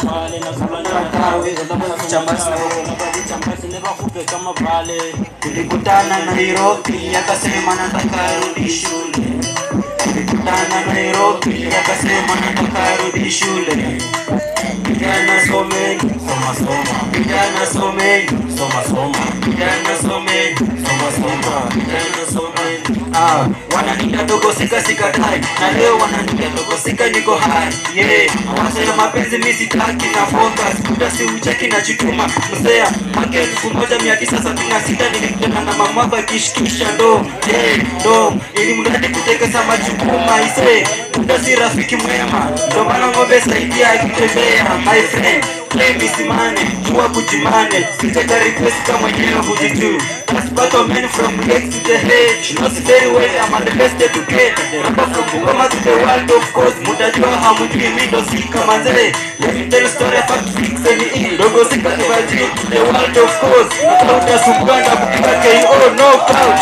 pale na kula tawe na chambasi never kupe kama pale. Tulikutana Nairobi akasema nataka rudi shule. Tulikutana Nairobi akasema nataka rudi shule. Kijana some soma soma, kijana some soma soma, kijana some soma soma, kijana some. Wananiita dogo sika sika tai, na leo wananiita dogo sika niko high. Wanasema mapenzi mimi sitaki na focus, kutasi ucheki na chituma. Mzee mwaka 1976 nilikutana na mama kwa kishikisha ndo. Ndo ili mradi kutekeza majukumu ise. Kutasi rafiki mwema, ndo maana ngombe saidia akitembea. My friend, play misimane, jua kujimane. Sitaka request kama mwenyewe kujitu. That's part of men from legs to the head. She knows very well I'm the best educated. Rapper from Bungoma to the world of course. Mutajua hamujui mi ndo sika manzele. Let me tell you story about fix any dogo sika kibajini to the world of course. Nakauta subganda kupiga KO knockout.